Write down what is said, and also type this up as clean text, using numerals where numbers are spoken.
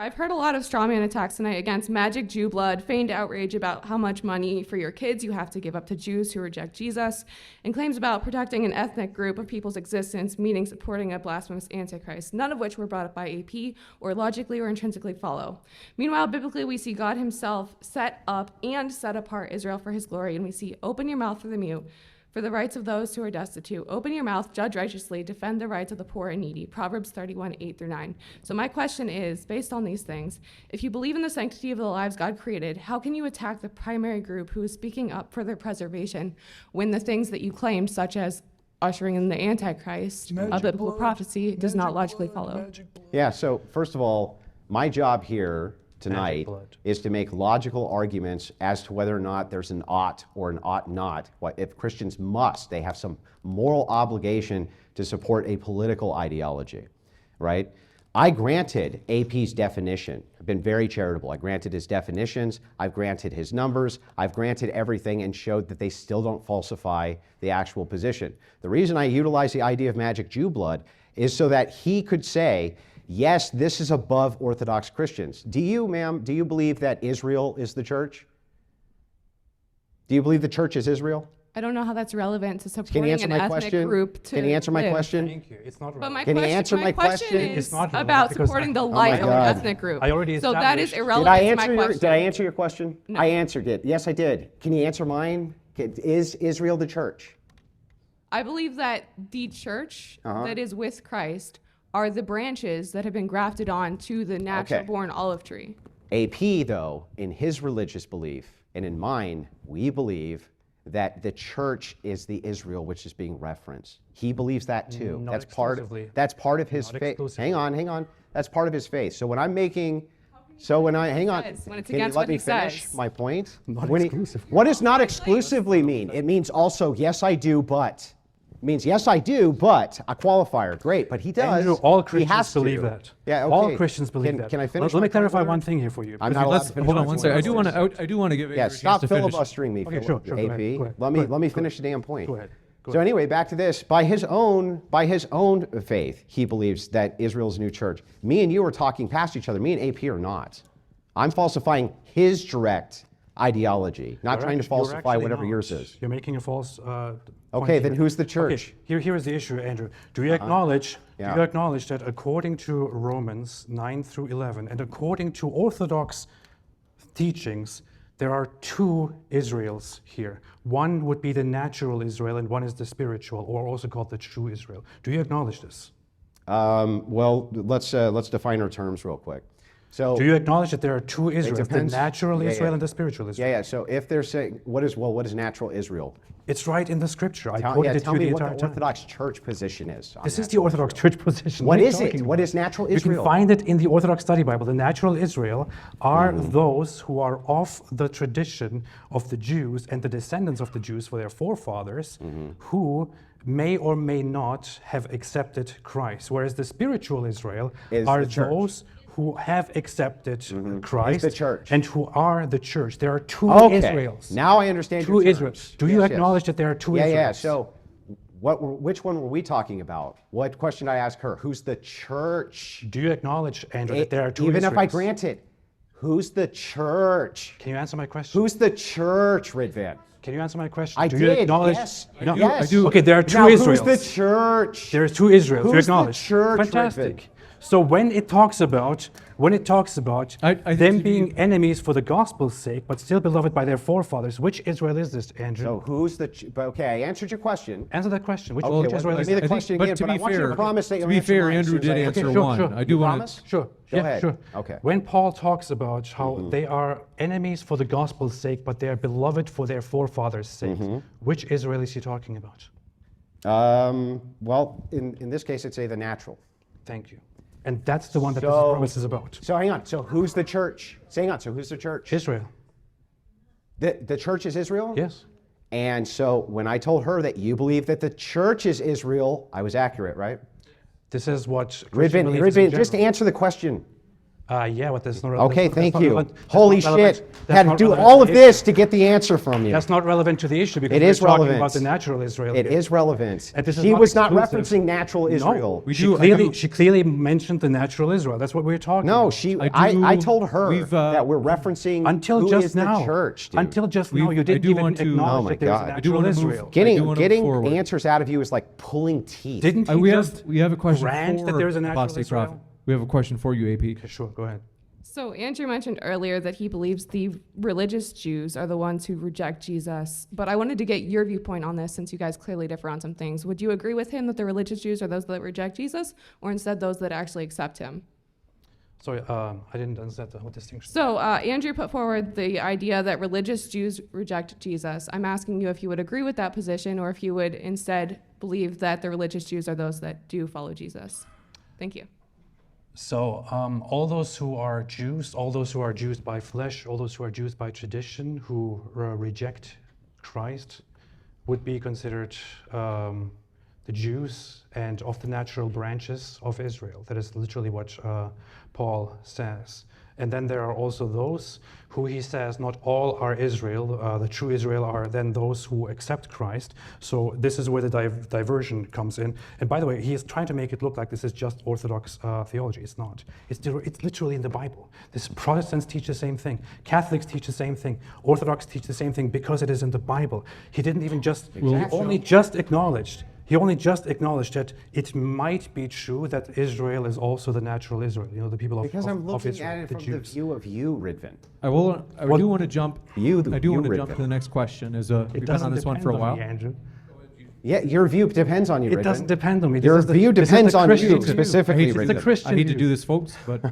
I've heard a lot of strawman attacks tonight against magic Jew blood, feigned outrage about how much money for your kids you have to give up to Jews who reject Jesus, and claims about protecting an ethnic group of people's existence, meaning supporting a blasphemous antichrist, none of which were brought up by AP or logically or intrinsically follow. Meanwhile, biblically, we see God himself set up and set apart Israel for his glory, and we see open your mouth for the mute, for the rights of those who are destitute. Open your mouth, judge righteously, defend the rights of the poor and needy. Proverbs 31, 8-9. So my question is, based on these things, if you believe in the sanctity of the lives God created, how can you attack the primary group who is speaking up for their preservation when the things that you claimed, such as ushering in the Antichrist, a biblical prophecy, does not logically follow? Yeah, so first of all, my job here tonight is to make logical arguments as to whether or not there's an ought or an ought not. If Christians must, they have some moral obligation to support a political ideology, right? I granted AP's definition. I've been very charitable. I granted his definitions, I've granted his numbers, I've granted everything and showed that they still don't falsify the actual position. The reason I utilize the idea of magic Jew blood is so that he could say, yes, this is above Orthodox Christians. Do you, ma'am, do you believe that Israel is the church? Do you believe the church is Israel? I don't know how that's relevant to supporting an ethnic group to Can you answer my live. question? Thank you. It's not But relevant. Can you answer my question? is It's not relevant about because supporting the my life of an God. ethnic group. I already So that is established- irrelevant to my question. Did I answer your question? No. I answered it. Yes, I did. Can you answer mine? Is Israel the church? I believe that the church that is with Christ are the branches that have been grafted on to the natural-born olive tree. AP, though, in his religious belief, and in mine, we believe that the church is the Israel which is being referenced. He believes that too. Not That's exclusively. part of his Not faith. exclusively. Hang on. That's part of his faith. So when I'm making, hang on. says, when it's Can you against let what me he finish says? my point? Not When he- exclusively. What does not exclusively mean? It means also, yes, I do, but. It means, yes, I do, but a qualifier. Great, but he does. Andrew, all He Christians has to. believe that. Yeah, okay. All Christians believe that. Can I finish? Let me my clarify point? one thing here for you. I'm because not you- allowed to finish. Hold my on one point. second. I do want to give Yeah, Andrew a chance stop to finish. filibustering me, Okay, sure, go ahead, AP. go ahead, Let me go finish the damn point. Go ahead. So anyway, back to this. By his own faith, he believes that Israel's new church. Me and you are talking past each other. Me and AP are not. I'm falsifying his direct ideology, not trying to falsify whatever yours is. You're making a false. Okay, point then here. who's the church? Okay, here is the issue, Andrew. Do you acknowledge? Yeah. Do you acknowledge that according to Romans 9-11 and according to Orthodox teachings, there are two Israels here. One would be the natural Israel, and one is the spiritual, or also called the true Israel. Do you acknowledge this? Well, let's define our terms real quick. So Do you acknowledge that there are two Israels, the depends. natural Yeah, Israel yeah. and the spiritual Israel? yeah. So if they're saying what is natural Israel? It's right in the scripture. I Tell quoted it tell to you me the what entire the time. Orthodox Church position is. on This is the natural Orthodox Israel. Church position. What are you is it? talking What about? is natural You Israel? can find it in the Orthodox Study Bible. The natural Israel are Mm-hmm. those who are of the tradition of the Jews and the descendants of the Jews for their forefathers, Mm-hmm. who may or may not have accepted Christ. Whereas the spiritual Israel Is are the church. those who have accepted Christ Is the church. and who are the church. There are two Okay. Israels. Now I understand Two your terms. Israels. Do you Yes, acknowledge yes. that there are two Yeah, Israels? yeah. So, which one were we talking about? What question did I ask her? Who's the church? Do you acknowledge, Andrew, that there are two Even Israels? if I grant it, who's the church? Can you answer my question? Who's the church, Ridvan? Can you answer my question? I Do you did. acknowledge? Yes. No. Yes. I do. Okay, there are two Now, Israels. who's the church? There are two Israels. You Who's the acknowledge. church, Fantastic. Ridvan? So when it talks about I think them to being be- enemies for the gospel's sake, but still beloved by their forefathers, which Israel is this, Andrew? So who's the? Okay, I answered your question. Answer that question. Which, Okay, which well, Israel give is me the this? question but again, to but I be want you to fair, promise that to you'll be answer fair, mine as Andrew soon as did I answer sure, one. sure. I do You want promise? to. Sure. Go yeah, ahead. sure. Okay. When Paul talks about how they are enemies for the gospel's sake, but they are beloved for their forefathers' sake, which Israel is he talking about? Well, in this case, I'd say the natural. Thank you. And that's the one that this So- promise is about. So hang on. So who's the church? Hang on. So who's the church? Israel. The church is Israel? Yes. And so when I told her that you believe that the church is Israel, I was accurate, right? This is what Christian Ridvan, belief is in just general. answer the question. Yeah, but that's not Okay, that's thank not you. relevant- that's Holy not relevant- shit. that's Had to not do relevant all to of the this issue. to get the answer from you. That's not relevant to the issue because It we're is talking relevant. about the natural Israel. It here. is relevant. And this is He not was not exclusive. referencing natural Israel. We She do- I clearly, do- she clearly mentioned the natural Israel. That's what we're talking No, about. she. I I do- told her we've, that we're referencing Until who just is now. the church. Dude. Until just now, We've- you I didn't do even want to- acknowledge Oh my that there's God. a I do natural wanna move- Israel. I do Getting wanna getting move forward. answers out of you is like pulling teeth. Didn't he we just have a question grant for that there's a natural Apostate Israel? Prophet. We have a question for you, AP. Okay, sure, go ahead. So Andrew mentioned earlier that he believes the religious Jews are the ones who reject Jesus, but I wanted to get your viewpoint on this since you guys clearly differ on some things. Would you agree with him that the religious Jews are those that reject Jesus, or instead those that actually accept him? Sorry, I didn't understand the whole distinction. So Andrew put forward the idea that religious Jews reject Jesus. I'm asking you if you would agree with that position, or if you would instead believe that the religious Jews are those that do follow Jesus. Thank you. So all those who are Jews, all those who are Jews by flesh, all those who are Jews by tradition, who reject Christ, would be considered the Jews and of the natural branches of Israel. That is literally what Paul says. And then there are also those who he says not all are Israel. The true Israel are then those who accept Christ. So this is where the diversion comes in. And by the way, he is trying to make it look like this is just Orthodox theology. It's not. It's literally in the Bible. This Protestants teach the same thing. Catholics teach the same thing. Orthodox teach the same thing because it is in the Bible. He didn't even just, he only just acknowledged that it might be true that Israel is also the natural Israel, the people Because I'm of looking Israel, at it the from the Jews. view of you, Ridvan. I do want to jump. I do want to Ridvan. jump to the next question. We've been on this one depend for a on while. me, Andrew. Yeah, your view depends on you, It Ridvan. doesn't depend on me. Your This is the- view this is depends the on Christian you view. specifically, It's the Ridvan. Christian I hate to view. do this, folks, but